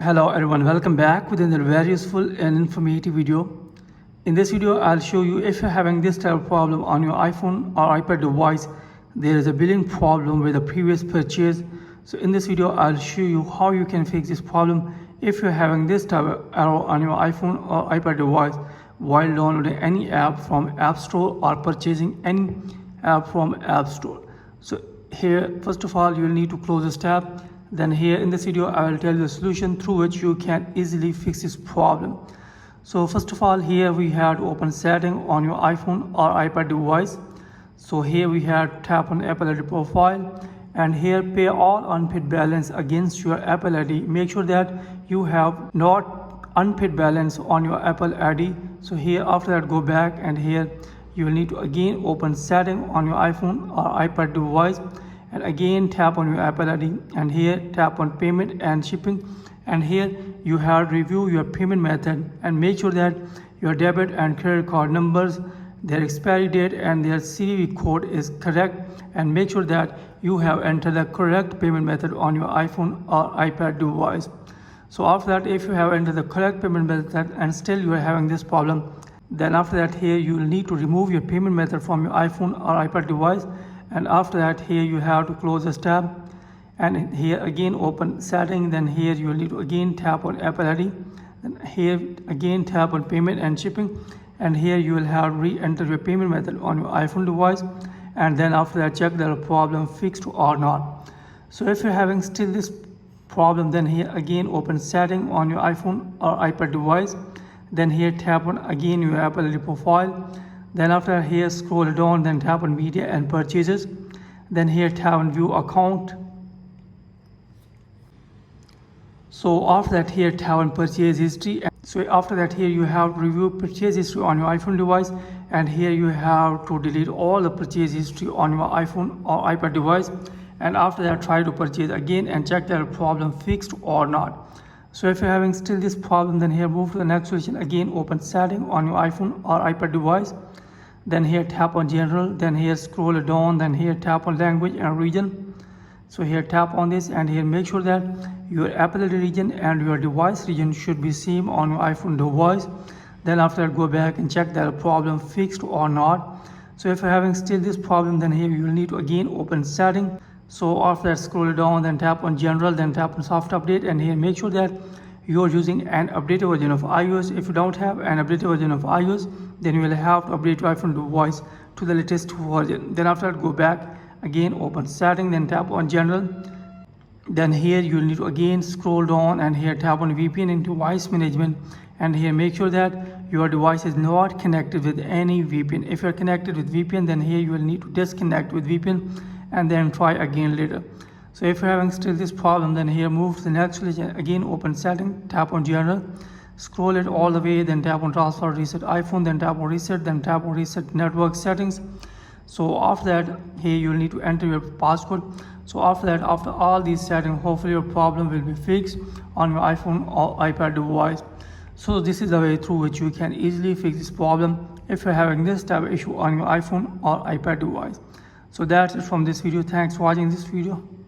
Hello everyone, welcome back with another very useful and informative video. In this video, I'll show you if you're having this type of problem on your iPhone or iPad device, there is a billing problem with the previous purchase. So in this video, I'll show you how you can fix this problem if you're having this type of error on your iPhone or iPad device while downloading any app from App Store or purchasing any app from App Store. So here, first of all, you'll need to close this tab. Then here in this video, I will tell you the solution through which you can easily fix this problem. So first of all, here we have to open setting on your iPhone or iPad device. So here we have to tap on Apple ID profile, and here pay all unpaid balance against your Apple ID. Make sure that you have not unpaid balance on your Apple ID. So here after that, go back, and here you will need to again open setting on your iPhone or iPad device, and again tap on your Apple ID, and here tap on payment and shipping, and here you have to review your payment method and make sure that your debit and credit card numbers, their expiry date and their CVV code is correct, and make sure that you have entered the correct payment method on your iPhone or iPad device. So after that, if you have entered the correct payment method and still you are having this problem, then after that here you will need to remove your payment method from your iPhone or iPad device. And after that, here you have to close this tab, and here again open setting. Then here you will need to again tap on Apple ID, then here again tap on payment and shipping, and here you will have to re-enter your payment method on your iPhone device, and then after that check the problem fixed or not. So if you're having still this problem, then here again open setting on your iPhone or iPad device, then here tap on again your Apple ID profile. Then after here scroll down, then tap on media and purchases, then here tap on view account. So after that here tap on purchase history. So after that here you have to review purchase history on your iPhone device, and here you have to delete all the purchase history on your iPhone or iPad device, and after that try to purchase again and check the problem fixed or not. So if you're having still this problem, then here move to the next solution. Again open setting on your iPhone or iPad device, then here tap on general, then here scroll down, then here tap on language and region. So here tap on this, and here make sure that your Apple ID region and your device region should be same on your iPhone device. Then after that go back and check that problem fixed or not. So if you're having still this problem, then here you will need to again open setting. So after that scroll down, then tap on general, then tap on soft update, and here make sure that you are using an updated version of iOS. If you don't have an updated version of iOS, then you will have to update your iPhone device to the latest version. Then after that go back, again open setting, then tap on general. Then here you will need to again scroll down, and here tap on VPN and device management, and here make sure that your device is not connected with any VPN. If you're connected with VPN, then here you will need to disconnect with VPN and then try again later. So if you're having still this problem, then here move to the next solution. Again open setting, tap on general, scroll it all the way, then tap on transfer reset iPhone, then tap on reset, then tap on reset network settings. So after that here you'll need to enter your passcode. So after that, after all these settings, hopefully your problem will be fixed on your iPhone or iPad device. So this is the way through which you can easily fix this problem if you're having this type of issue on your iPhone or iPad device. So that's it from this video. Thanks for watching this video.